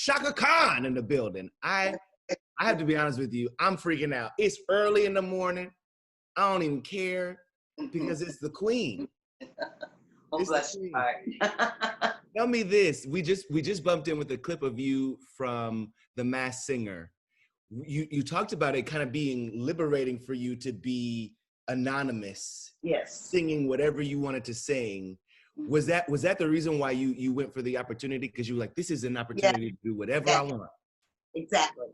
Chaka Khan in the building. I have to be honest with you. I'm freaking out. It's early in the morning. I don't even care because it's the queen. Oh, bless your heart. Tell me this. We just bumped in with a clip of you from The Masked Singer. You talked about it kind of being liberating for you to be anonymous. Yes. Singing whatever you wanted to sing. Was that the reason why you went for the opportunity? Because you were like, this is an opportunity to do whatever I want. Exactly.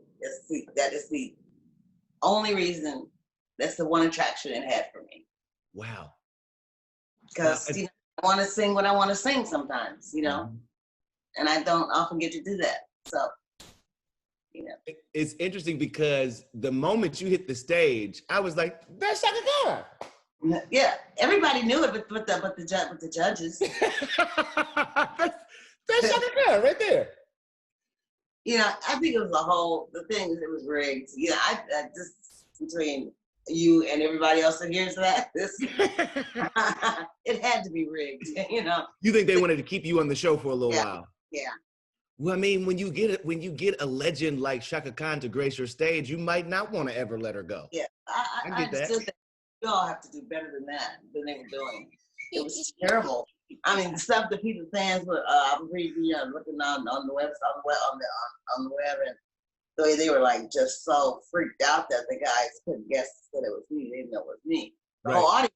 That is the only reason. That's the one attraction it had for me. Wow. Because I want to sing what I want to sing sometimes, and I don't often get to do that. So, It's interesting because the moment you hit the stage, I was like, that's Chaka Khan. Yeah, everybody knew it, but the judges. that's Chaka Khan right there. I think it was the thing. It was rigged. I just between you and everybody else that hears that, it had to be rigged. You think they wanted to keep you on the show for a little while? Yeah. Well, I mean, when you get a legend like Chaka Khan to grace your stage, you might not want to ever let her go. Yeah, I get that. Still think you all have to do better than they were doing. It was terrible. I mean, the stuff that fans were reading, looking on the website, on the web, and the way they were like just so freaked out that the guys couldn't guess that it was me. They didn't know it was me. The whole audience.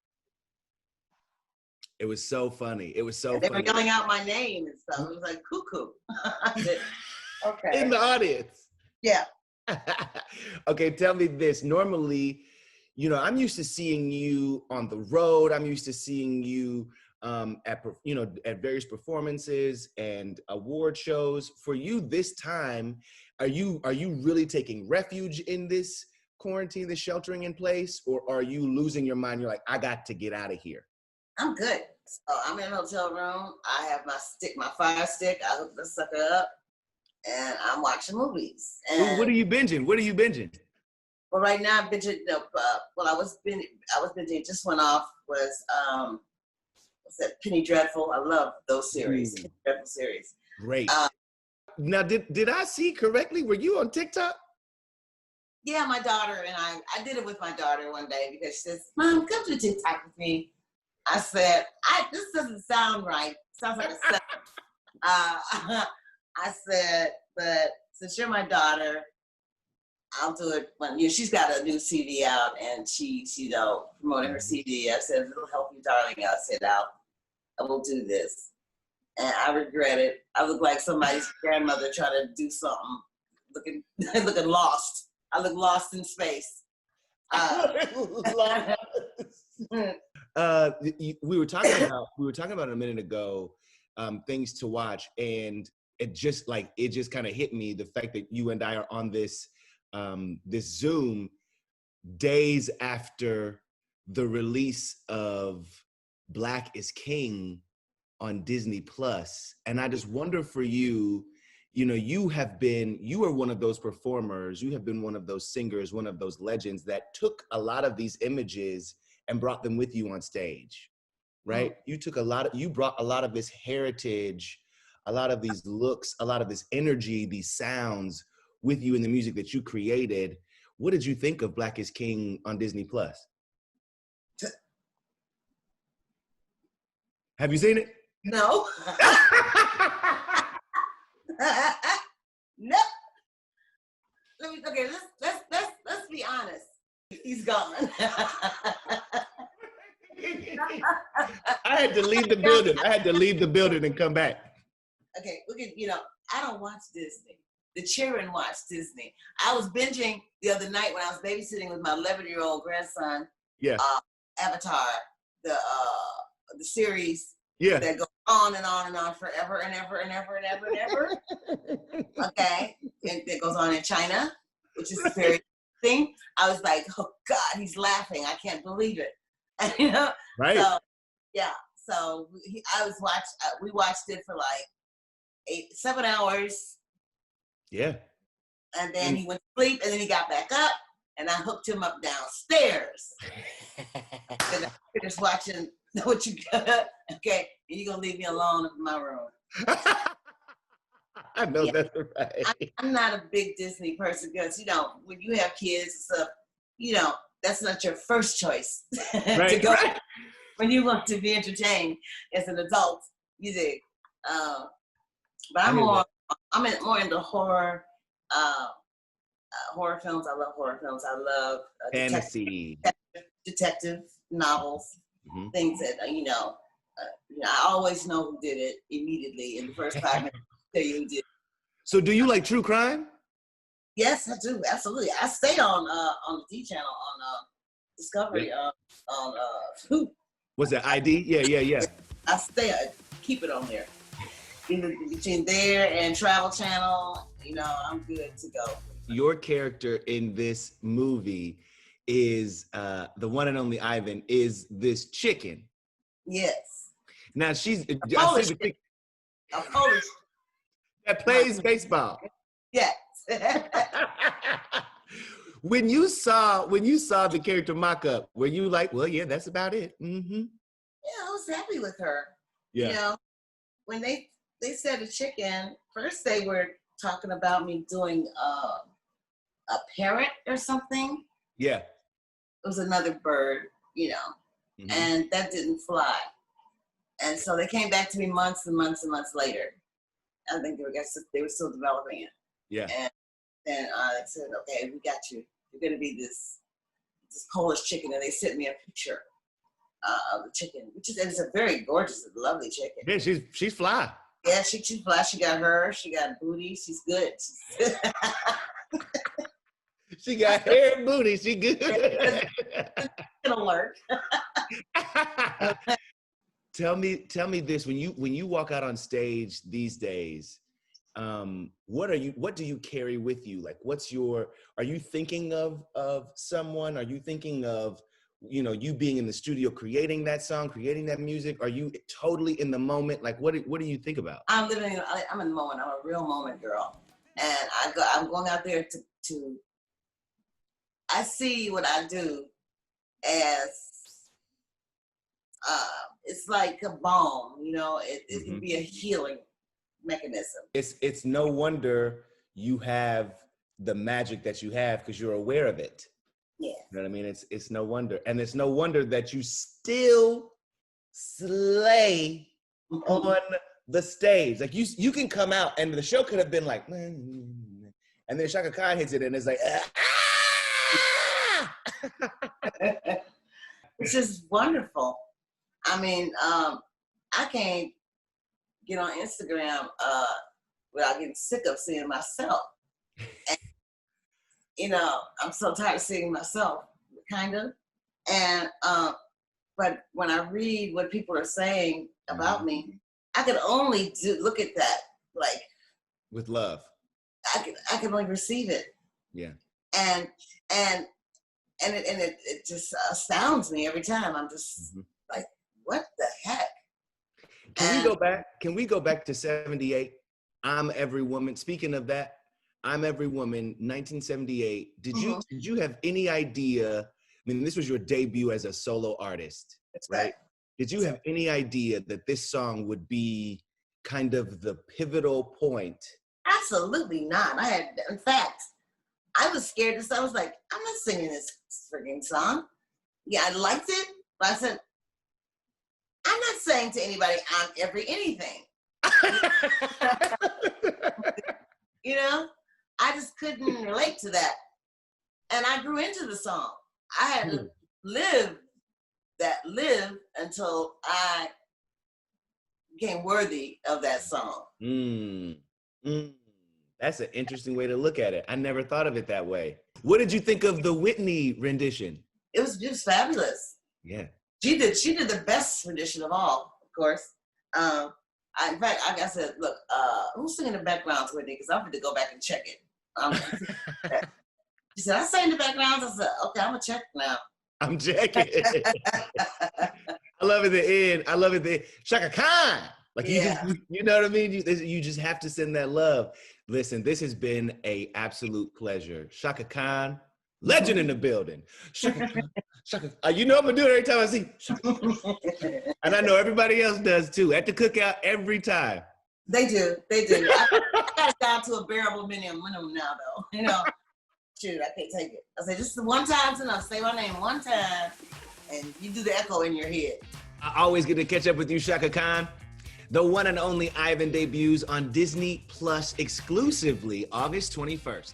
It was so funny. It was so funny. They were yelling out my name and stuff. It was like cuckoo. Okay. In the audience. Yeah. Okay, tell me this. Normally, I'm used to seeing you on the road. I'm used to seeing you at various performances and award shows. For you this time, are you really taking refuge in this quarantine, this sheltering in place, or are you losing your mind? You're like, I got to get out of here. I'm good. So I'm in a hotel room. I have my fire stick. I hook the sucker up, and I'm watching movies. And what are you binging? Well, right now I'm binging. I was binging. Just went off was what's that? Penny Dreadful. I love those series. Penny Dreadful series. Great. Now, did I see correctly? Were you on TikTok? Yeah, my daughter and I did it with my daughter one day because she says, "Mom, come to TikTok with me." I said, this doesn't sound right. Sounds like a setup. I said, but since you're my daughter, I'll do it when she's got a new CD out and she's promoting her CD. I said, it'll help you, darling. I said, I will do this. And I regret it. I look like somebody's grandmother trying to do something, looking lost. I look lost in space. We were talking about a minute ago, things to watch, and it just kind of hit me, the fact that you and I are on this Zoom days after the release of Black is King on Disney Plus. And I just wonder for you, you are one of those performers, you have been one of those singers, one of those legends that took a lot of these images and brought them with you on stage, right? You brought a lot of this heritage, a lot of these looks, a lot of this energy, these sounds with you in the music that you created. What did you think of Black is King on Disney Plus? Have you seen it? No. No. Let's be honest. He's gone. I had to leave the building. I had to leave the building and come back. Okay, look at, I don't watch Disney. The children watch Disney. I was binging the other night when I was babysitting with my 11-year-old grandson. Yeah. Avatar, the series. Yeah. That goes on and on and on forever and ever and ever and ever and ever. Okay. And it goes on in China, which is very thing. I was like, oh God, he's laughing. I can't believe it. And, right. So, yeah. So we watched it for like 7 hours. Yeah. And then he went to sleep and then he got back up and I hooked him up downstairs. And I finished watching what you got. Okay. And you're going to leave me alone in my room. I know Yeah. that's right. I'm not a big Disney person because, when you have kids and stuff, that's not your first choice to Right, go right. when you want to be entertained as an adult. You see, but I hear that. more into horror films. I love horror films. I love Fantasy. detective novels, Mhm. things that I always know who did it immediately in the first 5 minutes. Tell you who did it. So do you like true crime? Yes, I do. Absolutely. I stay on the D channel on Discovery Yeah. on Hoop. What's that, ID? Yeah. I keep it on there. Between there and Travel Channel, I'm good to go. Your character in this movie is the one and only Ivan, is this chicken. Yes. Now she's A Polish that plays baseball. Yes. When you saw the character mock-up, were you like, well, yeah, that's about it? Mm-hmm. Yeah, I was happy with her. Yeah. When they said a chicken, first they were talking about me doing a parrot or something. Yeah. It was another bird, Mm-hmm. and that didn't fly. And so they came back to me months and months and months later. I think they were still developing it. Yeah. And then I said, okay, we got you. You're going to be this Polish chicken. And they sent me a picture of the chicken, it's a very gorgeous, lovely chicken. Yeah, she's fly. Yeah, she's fly. She got booty. She's good. She got hair and booty. She good. It'll work. Tell me this: when you walk out on stage these days, what do you carry with you? Like, are you thinking of someone? Are you thinking of, you being in the studio, creating that song, creating that music? Are you totally in the moment? Like, what do you think about? I'm in the moment. I'm a real moment girl. And I'm going out there to I see what I do as, it's like a balm, it can be a healing mechanism. It's no wonder you have the magic that you have, because you're aware of it. Yeah. You know what I mean? It's no wonder. And it's no wonder that you still slay on the stage. Like you can come out and the show could have been like, and then Chaka Khan hits it and it's like, It's just wonderful. I mean, I can't get on Instagram without getting sick of seeing myself. And, I'm so tired of seeing myself, kind of. And but when I read what people are saying about me, I can only look at that like with love. I can only receive it. Yeah. And it just astounds me every time. I'm just like, what the heck? Can we go back to 78? I'm Every Woman. Speaking of that, I'm Every Woman, 1978. Did you have any idea? I mean, this was your debut as a solo artist, right? Did you have any idea that this song would be kind of the pivotal point? Absolutely not. In fact, I was scared. I was like, I'm not singing this freaking song. Yeah, I liked it, but I said, I'm not saying to anybody, I'm every anything. I just couldn't relate to that. And I grew into the song. I had to live until I became worthy of that song. That's an interesting way to look at it. I never thought of it that way. What did you think of the Whitney rendition? It was just fabulous. Yeah. She did the best rendition of all, of course. In fact, I said, look, who's singing the backgrounds, Whitney? Because I'm going to go back and check it. She said, I sang the backgrounds. I said, okay, I'm going to check now. I'm checking. I love it at the end. I love it at the end. Chaka Khan. Like, you know what I mean? You just have to send that love. Listen, this has been an absolute pleasure. Chaka Khan, legend in the building. Chaka Khan. You know I'm going to do it every time I see Chaka. And I know everybody else does too. At the cookout, every time. They do. I got it down to a bearable minimum now, though. You know, shoot, I can't take it. I say, just one time's enough. Say my name one time, and you do the echo in your head. I always get to catch up with you, Chaka Khan. The one and only Ivan debuts on Disney Plus exclusively August 21st.